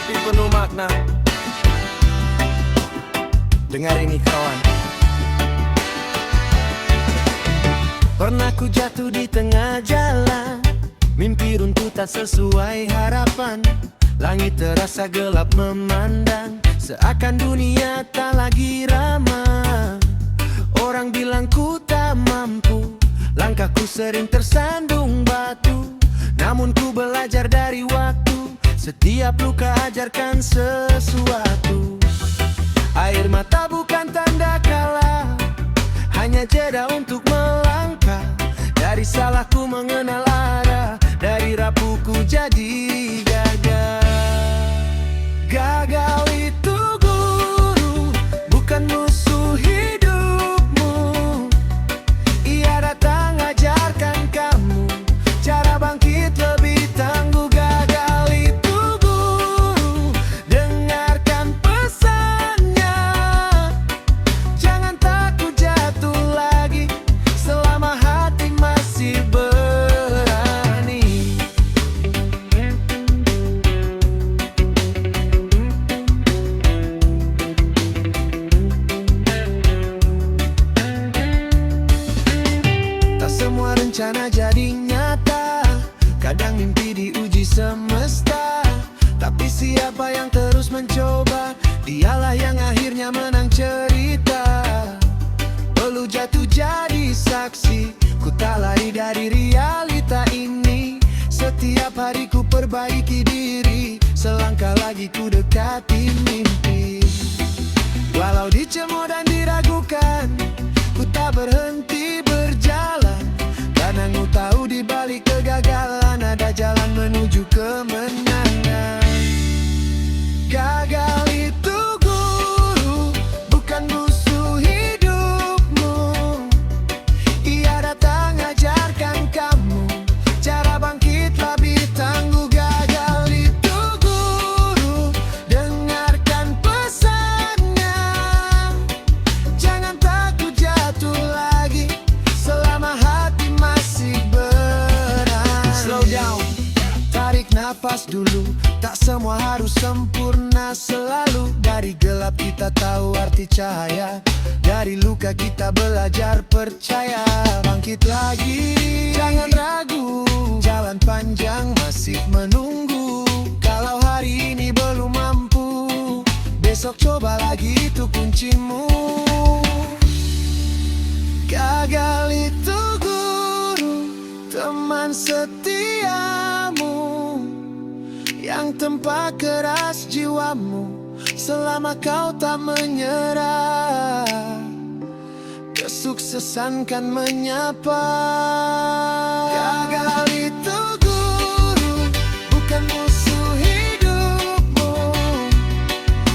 tapi penuh makna. Dengar ini kawan. Pernah ku jatuh di tengah jalan, mimpi runtuh tak sesuai harapan. Langit terasa gelap memandang, seakan dunia tak lagi ramah. Orang bilang ku tak mampu, langkahku sering tersandung batu. Namun ku belajar dari waktu, setiap luka ajarkan sesuatu. Air mata bukan tanda kalah, hanya jeda untuk melangkah. Dari salahku mengenal arah, dari rapuhku jadi gagal. Gagal itu guru, bukan musuh hidupmu. Ia datang ajarkan kamu cara bangkit lebih tangguh. Gagal itu guru, dengarkan pesannya. Jangan takut jatuh lagi, selama hati masih berani. Tak semua rencana jadi nyata, kadang mimpi diuji semesta. Tapi siapa yang terus mencoba, dialah yang akhirnya menang cerita. Perlu jatuh jadi saksi, ku tak lari dari realita ini. Setiap hari ku perbaiki diri, selangkah lagi ku dekati mimpi. Walau dicemooh dan diragukan, ku tak berhenti berjalan. Karena ku tahu di balik kegagalan ada jalan menuju kemenangan. Gagal itu guru, bukan musuh hidupmu. Ia datang ajarkan kamu cara bangkit lebih tangguh. Gagal itu guru, dengarkan pesannya. Jangan takut jatuh lagi, selama hati masih berani. Slow down, tarik nafas dulu. Tak semua harus sempurna selalu. Dari gelap kita tahu arti cahaya, dari luka kita belajar percaya. Bangkit lagi, jangan ragu, jalan panjang masih menunggu. Kalau hari ini belum mampu, besok coba lagi, itu kuncimu. Gagal itu guru, teman setiamu, yang tempa keras jiwamu selama kau tak menyerah. Kesuksesan kan menyapa. Gagal itu guru, bukan musuh hidupmu.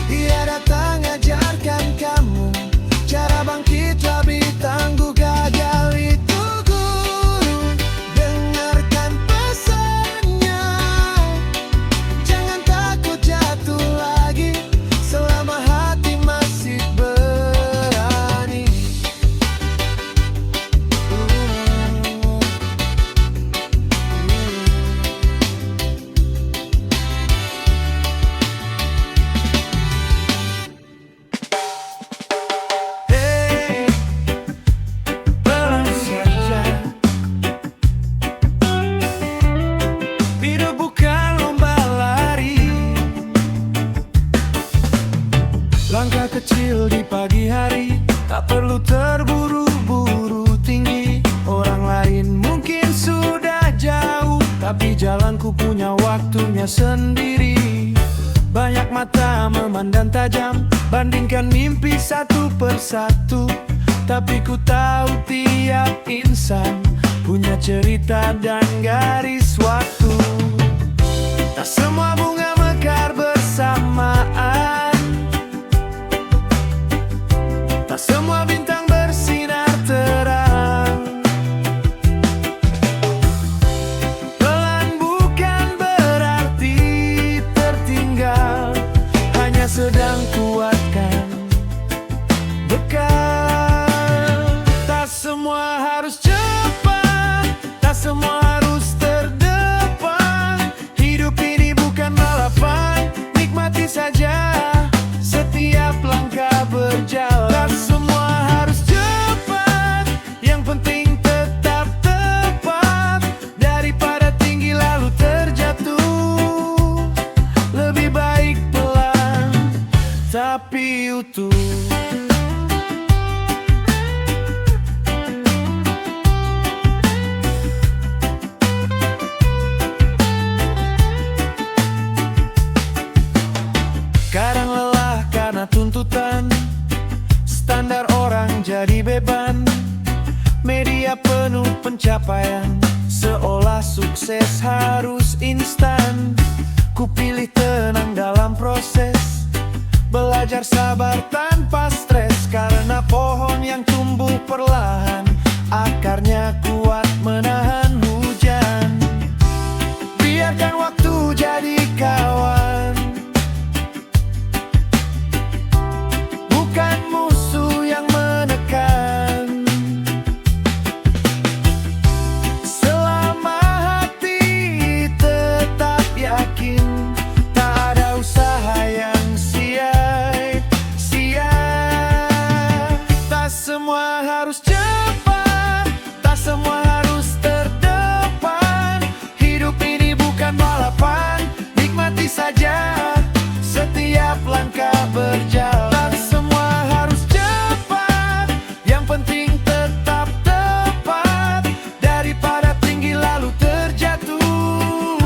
Ia datang ajarkan kamu cara bangkit lebih tangguh. Gagal itu guru, dengarkan pesannya. Jangan takut jatuh lagi, selama hati masih berani. Hey, pelan saja. Hidup bukan lomba lari. Langkah kecil di pagi hari, tak perlu terburu-buru tinggi. Orang lain mungkin sudah jauh, tapi jalanku punya waktunya sendiri. Banyak mata memandang tajam, bandingkan mimpi satu persatu. Tapi ku tahu tiap insan punya cerita dan garis waktu. Tak semua bunga mekar bersamaan, tak semua bintang bersinar terang. Pelan bukan berarti tertinggal, hanya sedang kuatkan bekal. Tak semua harus cepat, tak semua harus terdepan. utuh. Kadang lelah karena tuntutan, standar orang jadi beban. Media penuh pencapaian, seolah sukses harus instan. Ku pilih tenang dalam proses, belajar sabar tanpa stres. Karena pohon yang tumbuh perlahan, akarnya kuat menahan hujan. Biarkan waktu jadi kawan, bukan musuh yang menekan. Selama hati tetap yakin, tak ada usaha yang sia-sia. Tak semua harus cepat, tak semua harus terdepan. Hidup ini bukan balapan, nikmati saja setiap langkah berjalan. Tak semua harus cepat, yang penting tetap tepat. Daripada tinggi lalu terjatuh,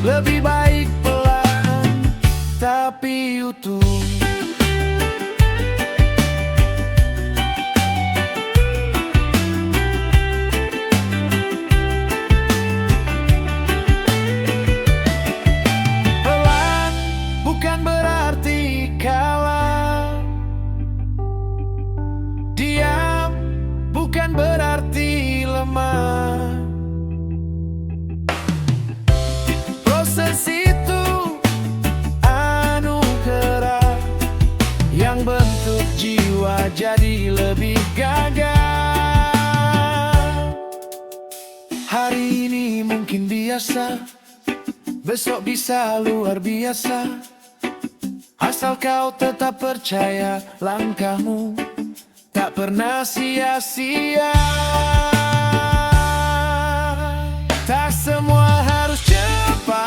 lebih baik pelan tapi utuh. Pelan bukan berarti kalah, diam bukan berarti lemah. Proses itu anugerah yang bentuk jiwa jadi lebih gagah. Hari ini mungkin biasa, besok bisa luar biasa. Asal kau tetap percaya, langkahmu tak pernah sia-sia. Tak semua harus cepat,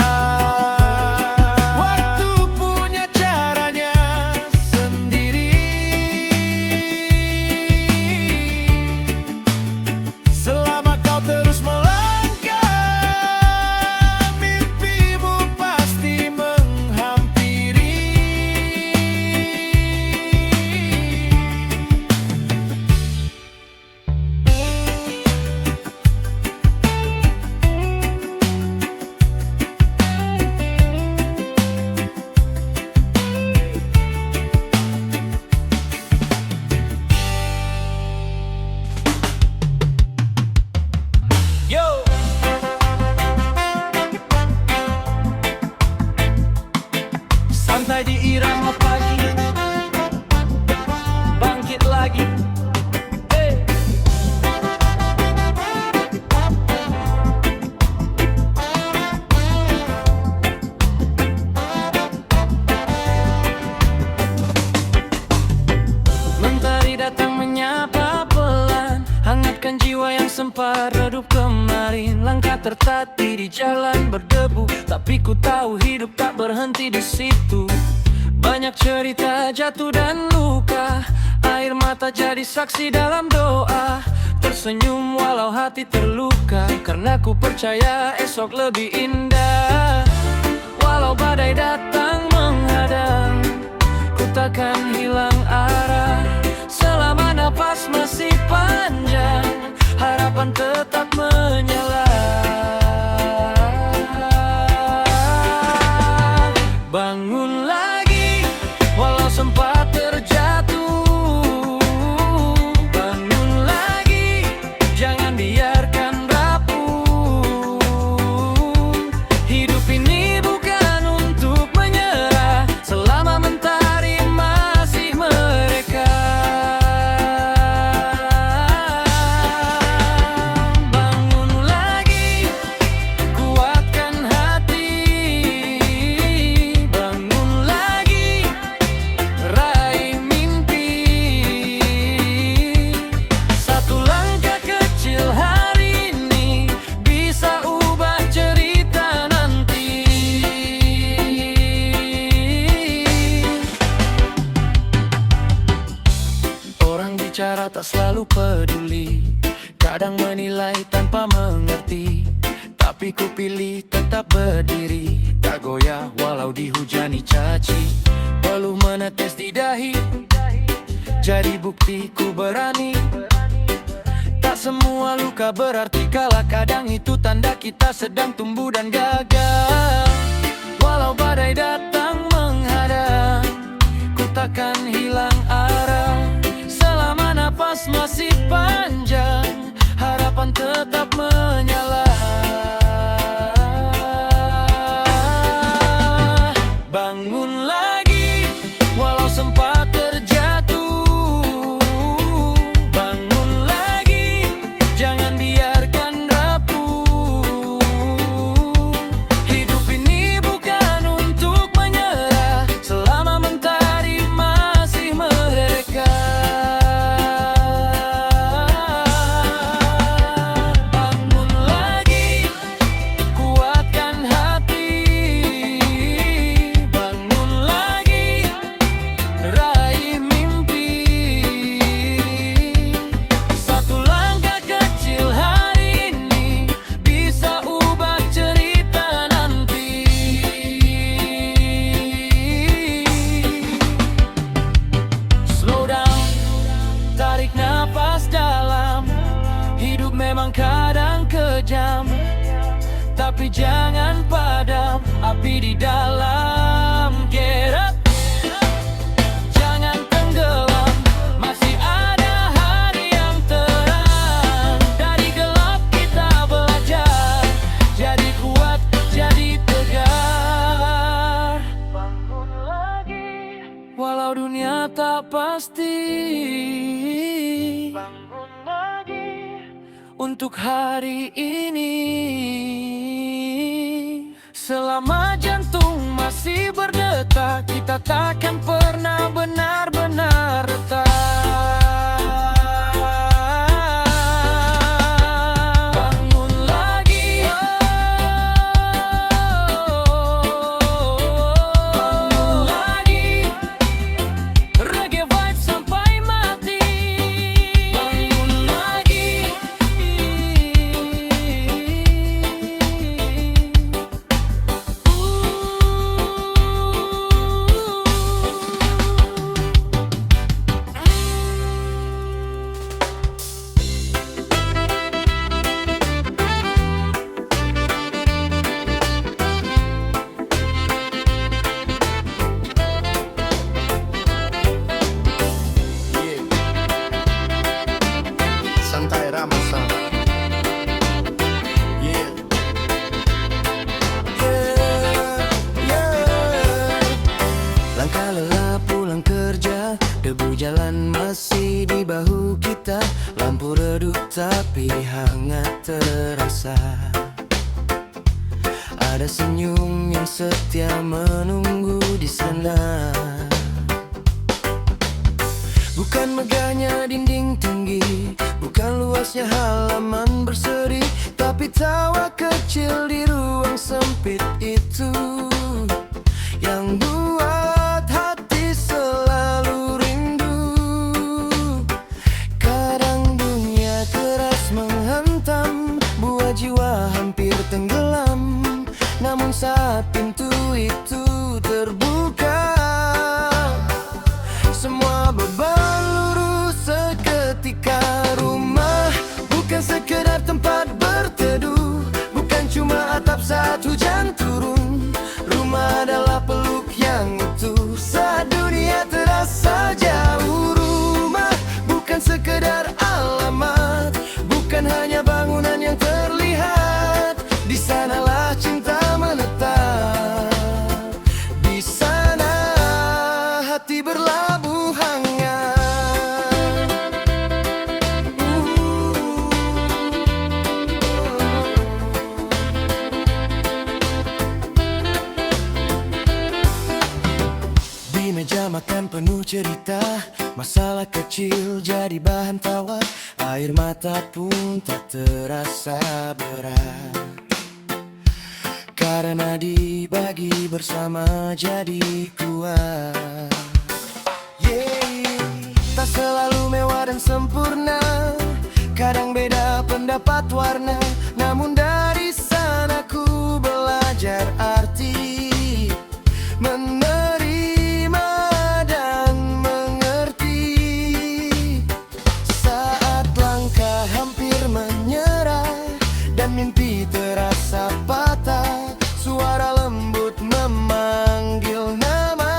waktu punya caranya sendiri. Selama kau terus melangkah, mimpimu pasti menghampiri. Yo! Santai di irama pagi, bangkit lagi. Hey! Mentari datang menyapa pelan, hangatkan jiwa yang sempat redup kemarin. Langkah tertatih di jalan berdebu, tapi ku tahu hidup tak berhenti di situ. Banyak cerita jatuh dan luka, air mata jadi saksi dalam doa. Tersenyum walau hati terluka, karena ku percaya esok lebih indah. Walau badai datang menghadang, ku takkan hilang arah. Selama napas masih panjang, harapan tetap menyala. Bangun lagi, walau sempat terjatuh. Bangun lagi, jangan biarkan rapuh. Hidup tak selalu peduli, kadang menilai tanpa mengerti. Tapi ku pilih tetap berdiri, tak goyah walau dihujani caci. Peluh menetes di dahi, jadi bukti ku berani. Tak semua luka berarti kalah, kadang itu tanda kita sedang tumbuh dan gagal. Walau badai datang menghadang, ku takkan hilang arah. Selama napas masih panjang, harapan tetap menyala. Bangun lagi, walau sempat terjatuh. Bangun lagi, jangan biarkan rapuh. Hidup ini bukan untuk menyerah, selama mentari masih mereka. Bangun lagi, kuatkan hati. Bangun lagi, raih mimpi. Satu langkah kecil hari ini bisa ubah cerita nanti. Slow down, tarik nafas dalam. Hidup memang kadang kejam, tapi jangan padam api di dalam. Get up, jangan tenggelam, masih ada hari yang terang. Dari gelap kita belajar, jadi kuat, jadi tegar. Bangun lagi, walau dunia tak pasti. Bangun lagi, untuk hari ini. Selama jantung masih berdetak, kita takkan pernah benar-benar retak. Bangun lagi, bangun lagi, reggae vibe sampai mati. Bangun lagi, Santai Ramasa. Yeah. langkah lelah pulang kerja, debu jalan masih di bahu kita. Lampu redup tapi hangat terasa. Ada senyum yang setia menunggu di sana. Bukan megahnya dinding tinggi, bukan luasnya halaman berseri, tapi tawa kecil di ruang sempit itu yang buat hati selalu rindu. Kadang dunia keras menghantam, buat jiwa hampir tenggelam. Namun saat pintu itu terbuka, semua beban lurus seketika. Rumah bukan sekedar tempat berteduh, bukan cuma atap saat hujan turun. Rumah adalah peluk yang utuh saat dunia terasa jauh. Rumah bukan sekedar alamat, bukan hanya bangunan yang terlihat. Di sanalah cinta menetap, di sana hati berlabuh hangat. Di meja makan penuh cerita, masalah kecil jadi bahan tawa. Air mata pun tak terasa berat, karena dibagi bersama jadi kuat. Yeah. Tak selalu mewah dan sempurna, kadang beda pendapat warna. Namun dari sana ku belajar arti menerima dan mengerti. Saat langkah hampir menyerah dan mimpi terasa patah, suara lembut memanggil nama.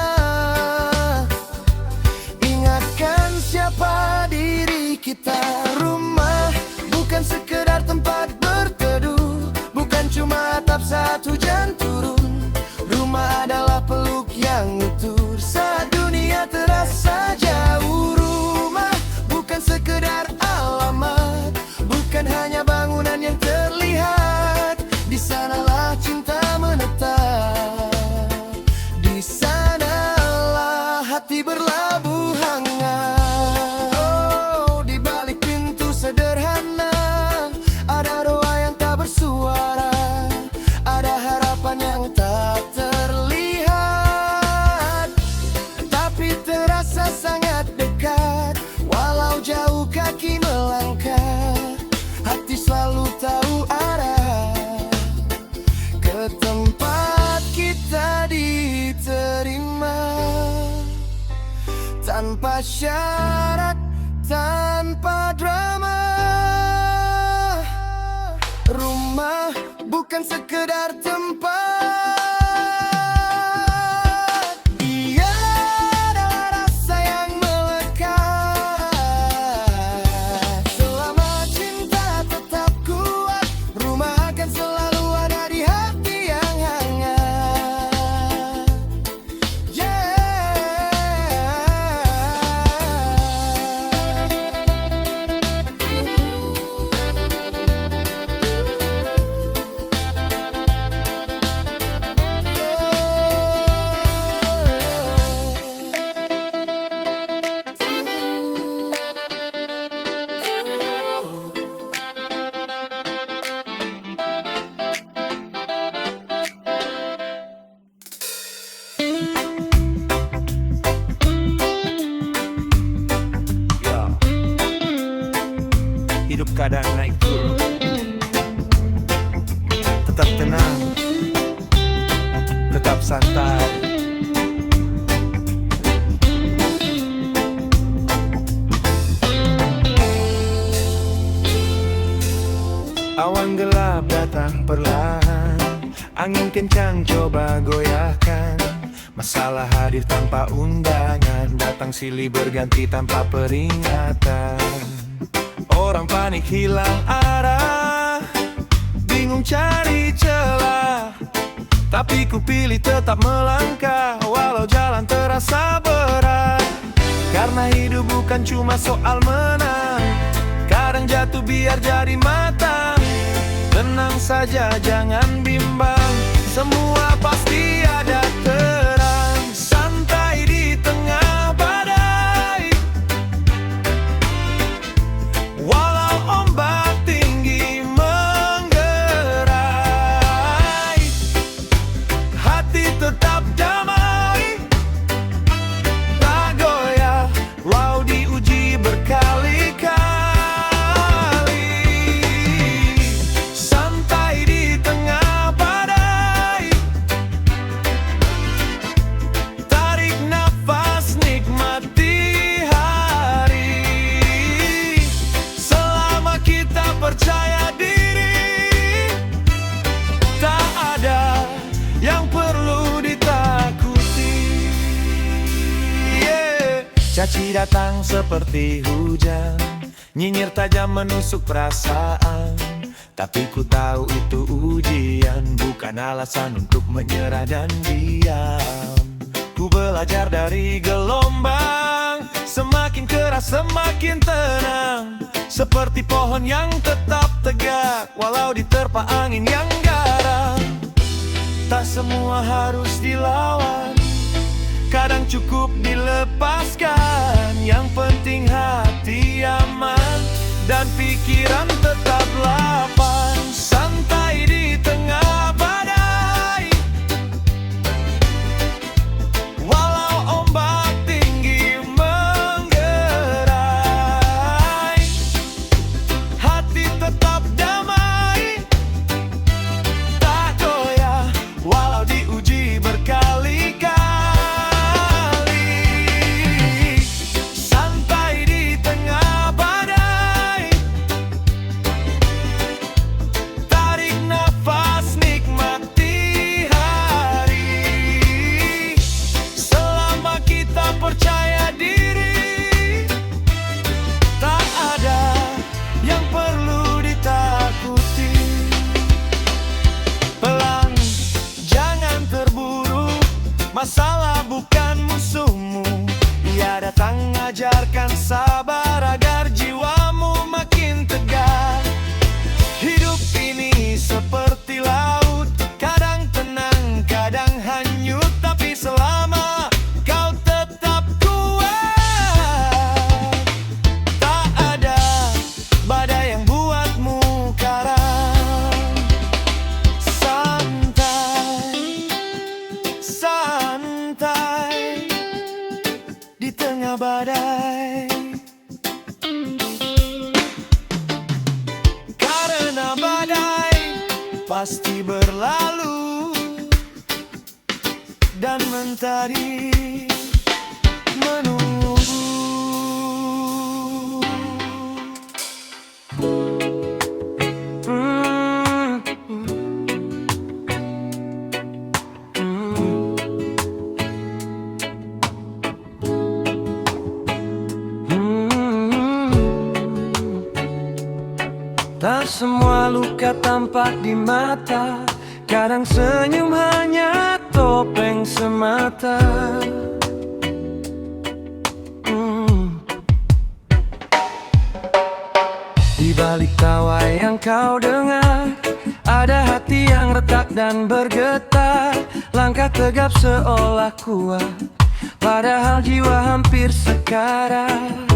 Ingatkan siapa diri kita. Rumah bukan sekedar tempat berteduh, bukan cuma atap saat hujan turun. Rumah adalah peluk yang utuh saat dunia terasa jauh. Rumah bukan sekedar alamat, bukan hanya bangunan yang terlihat. Di sanalah cinta menetap, di sanalah hati berlabuh hangat. Oh, di balik pintu sederhana ada doa yang tak bersuara, ada harapan yang tak terlihat, tapi terasa sangat dekat. Walau jauh kaki melangkah, hati selalu tahu arah ke tempat kita diterima. Tanpa syarat, tanpa drama. Rumah bukan sekedar tempat, ia adalah rasa yang melekat. Selama cinta tetap kuat, rumah akan selalu ada di hati yang hangat. Ya, hidup kadang naik turun, tetap tenang, tetap santai. Awan gelap datang perlahan, angin kencang coba goyahkan. Masalah hadir tanpa undangan, datang silih berganti tanpa peringatan. Orang panik hilang arah, bingung cari celah, tapi ku pilih tetap melangkah walau jalan terasa berat. Karena hidup bukan cuma soal menang, kadang jatuh biar jadi matang. Tenang saja jangan bimbang, semua pasti ada terang. Santai di tengah badai, walau ombak tinggi menggerai, hati tetap damai, tak goyah walau diuji berkali-kali. Santai di tengah badai, tarik nafas nikmati hari. Selama kita percaya diri, tak ada yang perlu ditakuti. Caci datang seperti hujan, nyinyir tajam menusuk perasaan. Tapi ku tahu itu ujian, bukan alasan untuk menyerah dan diam. Ku belajar dari gelombang, semakin keras semakin tenang. Seperti pohon yang tetap tegak, walau diterpa angin yang garang. Tak semua harus dilawan, kadang cukup dilepaskan. Yang penting hati aman dan pikiran tetap lapang. Santai di tengah badai, walau ombak tinggi menggerai, bukan musuhmu. Ia datang ajarkan sabar agar jiwamu makin tegar. Hidup ini seperti laut, kadang tenang, kadang hanyut. Tapi selama kau tetap kuat, tak ada badai yang buatmu karam. Santai, santai di tengah badai. Karena badai pasti berlalu dan mentari menunggu. Tak semua luka tampak di mata, kadang senyum hanya topeng semata. Di balik tawa yang kau dengar, ada hati yang retak dan bergetar. Langkah tegap seolah kuat, padahal jiwa hampir sekarat.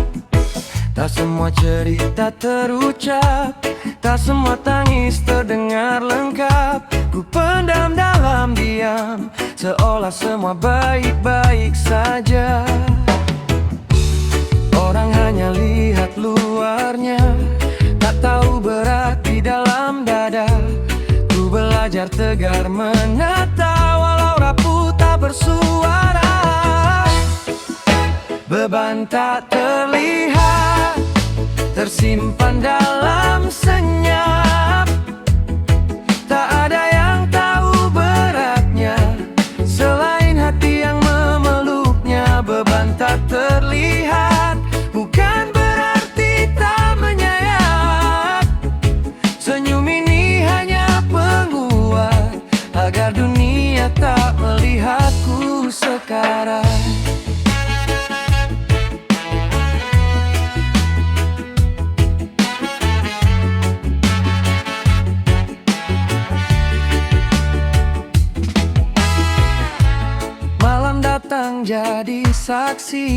Tak semua cerita terucap, tak semua tangis terdengar lengkap. Ku pendam dalam diam, seolah semua baik-baik saja. Orang hanya lihat luarnya, tak tahu berat di dalam dada. Ku belajar tegar menata, walau rapuh tak bersuara. Beban tak terlihat, tersimpan dalam senyap. Tak ada yang tahu beratnya, selain hati yang memeluknya. Beban tak terlihat, bukan berarti tak menyayat. Senyum ini hanya penguat, agar dunia tak melihatku sekarang. Datang jadi saksi,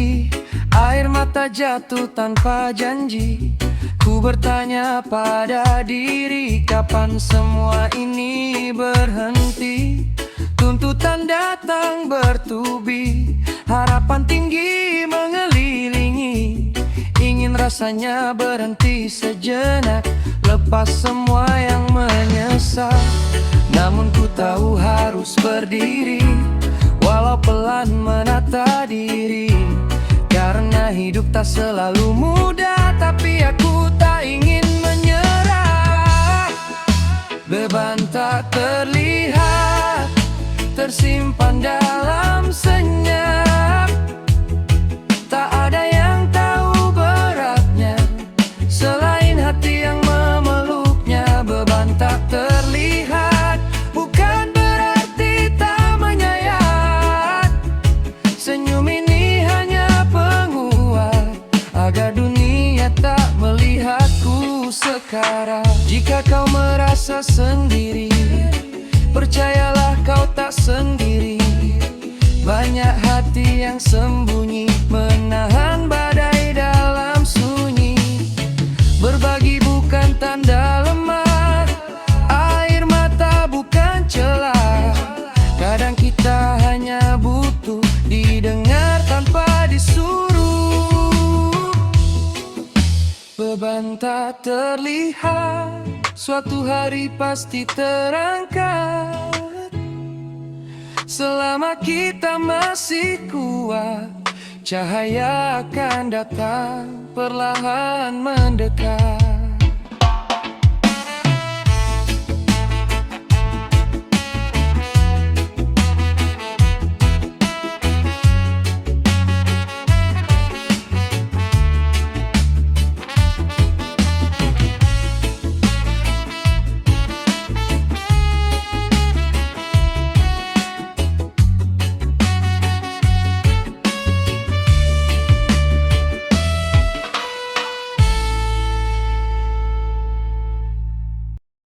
air mata jatuh tanpa janji. Ku bertanya pada diri, kapan semua ini berhenti? Tuntutan datang bertubi, harapan tinggi mengelilingi. Ingin rasanya berhenti sejenak, lepas semua yang menyesal. Namun ku tahu harus berdiri, walau pelan menata diri. Karena hidup tak selalu mudah, tapi aku tak ingin menyerah. Beban tak terlihat, tersimpan dalam senyap. Tak ada yang tahu beratnya, selain hati yang memeluknya. Beban tak terlihat, bukan berarti tak menyayat. Senyum ini hanya penguat, agar dunia tak melihatku sekarang. Jika kau merasa sendiri, percayalah kau tak sendiri. Banyak hati yang sembunyi, menahan badai dalam sunyi. Berbagi bukan tanda lemah, air mata bukan celah. Kadang kita hanya butuh didengar tanpa disuruh. Beban tak terlihat, suatu hari pasti terangkat. Selama kita masih kuat, cahaya akan datang perlahan mendekat.